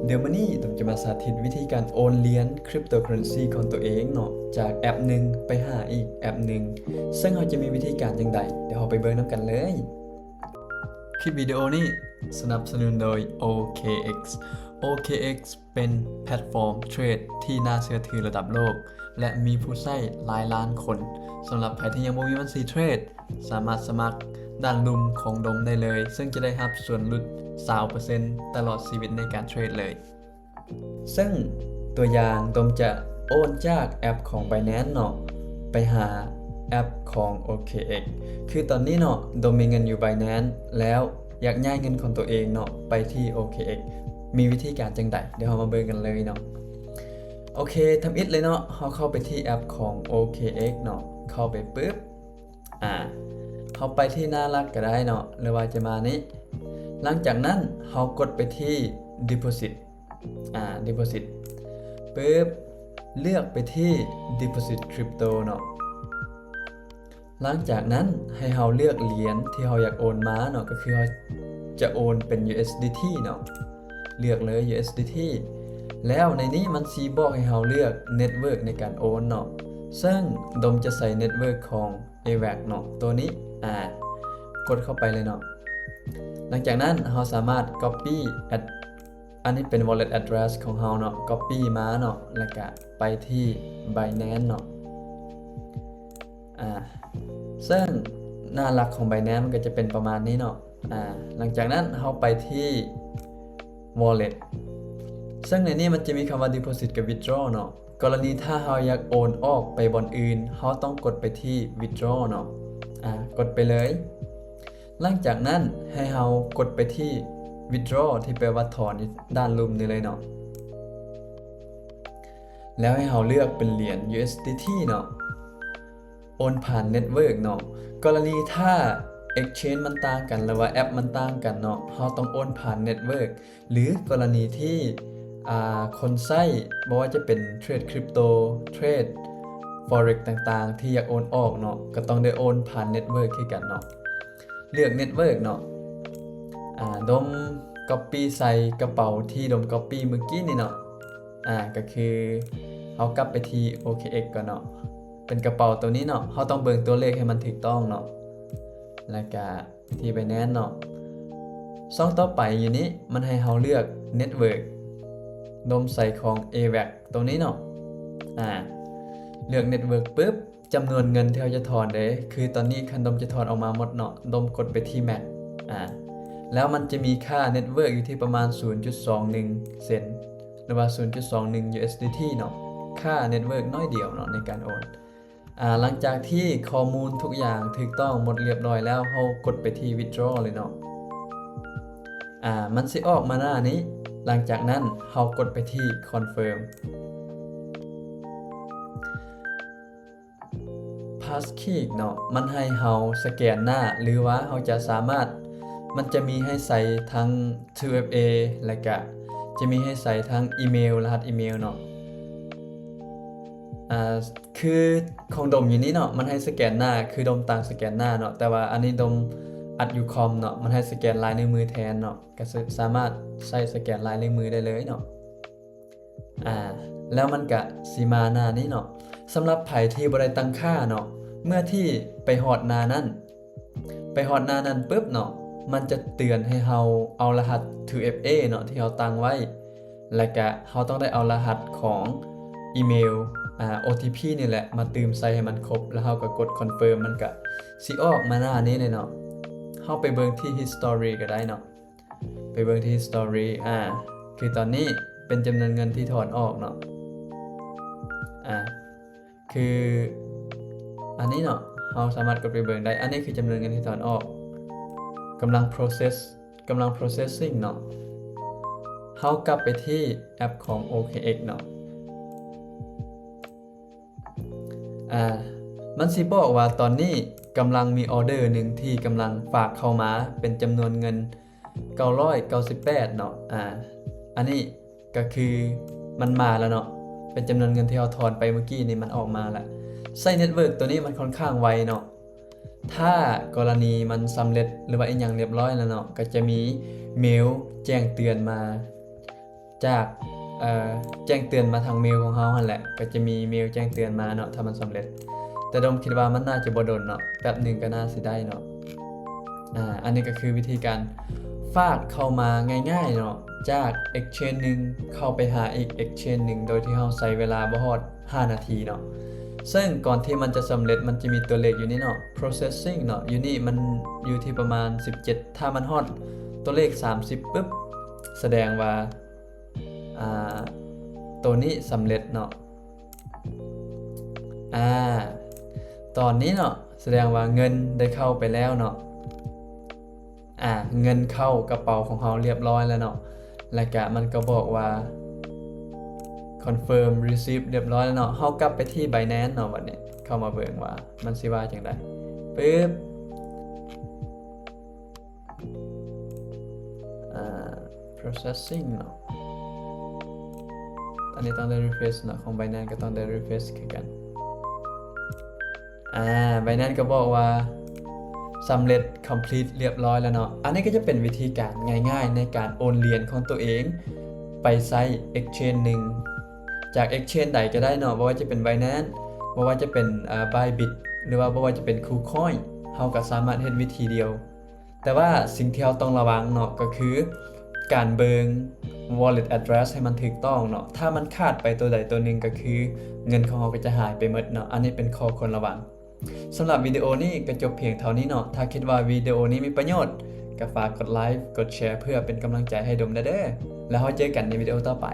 เดี๋ยวมานี่ผมจะมาสาธิตวิธีการโอนเหรียญคริปโตเคอเรนซีของตัวเองเนาะจากแอปหนึ่งไปหาอีกแอปหนึ่งซึ่งเราจะมีวิธีการอย่างไรเดี๋ยวเราไปเบิ่งนำกันเลยคลิปวิดีโอนี้สนับสนุนโดย OKX OKX เป็นแพลตฟอร์มเทรดที่น่าเชื่อถือระดับโลกและมีผู้ใช้หลายล้านคนสำหรับใครที่ยังบ่มีบัญชีเทรดสามารถสมัครด้านลุ่มของดมได้เลยซึ่งจะได้รับส่วนลด 20% ตลอดชีวิตในการเทรดเลยซึ่งตัวอย่างดมจะโอนจากแอปของ Binance เนาะไปหาแอปของ OKX คือตอนนี้เนาะดมมีเงินอยู่ Binance แล้วอยากย้ายเงินของตัวเองเนาะไปที่ OKX มีวิธีการจังใดเดี๋ยวเรามาเบิ่งกันเลยเนาะโอเคทำอิฐเลยเนาะเราเข้าไปที่แอปของ OKX เนาะเข้าไปปุ๊บเข้าไปที่หน้ารักก็ได้เนาะหรือว่าจะมานี้หลังจากนั้นเรากดไปที่ deposit deposit ปุ๊บเลือกไปที่ deposit crypto เนาะหลังจากนั้นให้เราเลือกเหรียญที่เราอยากโอนมาเนาะก็คือเราจะโอนเป็น USDT เนาะเลือกเลย USDT แล้วในนี้มันสิบอกให้เราเลือก network ในการโอนเนาะซึ่งดมจะใส่ network ของ AVAX เนาะตัวนี้กดเข้าไปเลยเนาะหลังจากนั้นเราสามารถ copy อันนี้เป็น wallet address ของเราเนาะ copy มาเนาะแล้วก็ไปที่ Binance เนาะซึ่งหน้าหลักของ Binance มันก็จะเป็นประมาณนี้เนาะหลังจากนั้นเราไปที่ wallet ซึ่งในนี้มันจะมีคำว่า deposit กับ withdraw เนาะกรณีถ้าเราอยากโอนออกไปบอนอื่นเราต้องกดไปที่ withdraw เนาะกดไปเลยหลังจากนั้นให้เรากดไปที่ withdraw ที่แปลว่าถอนด้านลุ่มนี่เลยเนาะแล้วให้เราเลือกเป็นเหรียญ USDT เนาะโอนผ่านเน็ตเวิร์กเนาะกรณีถ้า Exchange มันต่างกันหรือว่าแอปมันต่างกันเนาะเราต้องโอนผ่านเน็ตเวิร์กหรือกรณีที่คนใช้บ่ว่าจะเป็นเทรดคริปโตเทรด Forex ต่างๆที่อยากโอนออกเนาะก็ต้องได้โอนผ่านเน็ตเวิร์กคือกันเนาะเลือกเน็ตเวิร์กเนาะดม copy ใส่กระเป๋าที่ดม copy เมื่อกี้นี่เนาะก็คือเอากลับไปที่ OKX ก่อนเนาะเป็นกระเป๋าตัวนี้เนาะเราต้องเบิ่งตัวเลขให้มันถูกต้องเนาะแล้วก็ที่ Binance เนาะช่องต่อไปอยู่นี้มันให้เราเลือก Network ดมใส่ของ AVAX ตรงนี้เนาะเลือก Network ปุ๊บจำนวนเงินที่เราจะถอนเด้คือตอนนี้คันดมจะถอนออกมาหมดเนาะดมกดไปที่ Max แล้วมันจะมีค่า Network อยู่ที่ประมาณ 0.21 เซนต์หรือว่า 0.21 USDT เนาะค่า Network น้อยเดียวเนาะในการโอนหลังจากที่ข้อมูลทุกอย่างถูกต้องหมดเรียบร้อยแล้วเรากดไปที่ withdraw เลยเนาะมันสิออกมาหน้านี้หลังจากนั้นเรากดไปที่ confirm passkey เนาะมันให้เราสแกนหน้าหรือว่าเราจะสามารถมันจะมีให้ใส่ทั้ง 2FA และก็จะมีให้ใส่ทั้งอีเมลรหัสอีเมลเนาะคือของดมอยู่นี้เนาะมันให้สแกนหน้าคือดมต่างสแกนหน้าเนาะแต่ว่าอันนี้ดมอัดอยู่คอมเนาะมันให้สแกนลายนิ้วมือแทนเนาะก็สามารถใช้สแกนลายนิ้วมือได้เลยเนาะแล้วมันก็สิมาหน้านี้เนาะสำหรับไผที่บ่ได้ตั้งค่าเนาะเมื่อที่ไปฮอดหน้านั้นปุ๊บเนาะมันจะเตือนให้เราเอารหัส 2FA เนาะที่เราตั้งไว้แล้วก็เราต้องได้เอารหัสของอีเมลOTP นี่แหละมาเติมใส่ให้มันครบแล้วเราก็กด confirm มันก็สิออกมาหน้านี้เลยเนาะเราไปเบิ่งที่ history ก็ได้เนาะไปเบิ่งที่ history คือตอนนี้เป็นจำนวนเงินที่ถอนออกเนาะคืออันนี้เนาะเราสามารถกดไปเบิ่งได้อันนี้คือจำนวนเงินที่ถอนออกกำลัง processing เนาะเรากลับไปที่แอปของ OKX เนาะมันสิบอกว่าตอนนี้กำลังมีออเดอร์หนึ่งที่กำลังฝากเข้ามาเป็นจำนวนเงิน998เนาะอันนี้ก็คือมันมาแล้วเนาะเป็นจำนวนเงินที่เราถอนไปเมื่อกี้นี่มันออกมาแล้วใช้เน็ตเวิร์กตัวนี้มันค่อนข้างไวเนาะถ้ากรณีมันสำเร็จหรือว่าอีกอย่างเรียบร้อยแล้วเนาะก็จะมีเมลแจ้งเตือนมา จากแจ้งเตือนมาทางเมลของเฮาหั่นแหละก็จะมีเมลแจ้งเตือนมาเนาะถ้ามันสำเร็จแต่ดมคิดว่ามันน่าจะบ่โดนเนาะแป๊บหนึงก็น่าสิได้เนาะอันนี้ก็คือวิธีการฝากเข้ามาง่ายๆเนาะจาก exchange หนึ่งเข้าไปหาอีก exchange หนึ่งโดยที่เฮาใช้เวลาบ่ฮอด5 นาทีเนาะซึ่งก่อนที่มันจะสำเร็จมันจะมีตัวเลขอยู่นี่เนาะ processing เนาะอยู่นี่มันอยู่ที่ประมาณ17ถ้ามันฮอดตัวเลข30ปุ๊บแสดงว่าตัวนี้สำเร็จเนาะตอนนี้เนาะแสดงว่าเงินได้เข้าไปแล้วเนาะเงินเข้ากระเป๋าของเราเรียบร้อยแล้วเนาะแล้วก็มันก็บอกว่า confirm receipt เรียบร้อยแล้วเนาะเฮากลับไปที่ Binance เนาะบัดนี้เข้ามาเบิ่งว่ามันสิว่าจังได๋ปึ๊บprocessing เนาะอันนี้ต้องได้ refresh เนาะของ Binance ก็ต้องได้ refresh คือกันBinance ก็บอกว่าสำเร็จ complete เรียบร้อยแล้วเนาะอันนี้ก็จะเป็นวิธีการง่ายๆในการโอนเหรียญของตัวเองไปไซต์ exchange หนึ่งจาก exchange ใดก็ได้เนาะบ่ว่าจะเป็น Binance บ่ว่าจะเป็นBybit หรือว่าบ่ว่าจะเป็น KuCoin เฮาก็สามารถเฮ็ดวิธีเดียวแต่ว่าสิ่งที่เราต้องระวังเนาะก็คือการเบิง wallet address ให้มันถูกต้องเนาะถ้ามันขาดไปตัวใดตัวหนึ่งก็คือเงินของเราก็จะหายไปหมดเนาะอันนี้เป็นข้อควรระวังสำหรับวิดีโอนี้ก็จบเพียงเท่านี้เนาะถ้าคิดว่าวิดีโอนี้มีประโยชน์ก็ฝากกดไลค์กดแชร์เพื่อเป็นกำลังใจให้ดมเด้อแล้วเราเจอกันในวิดีโอต่อไป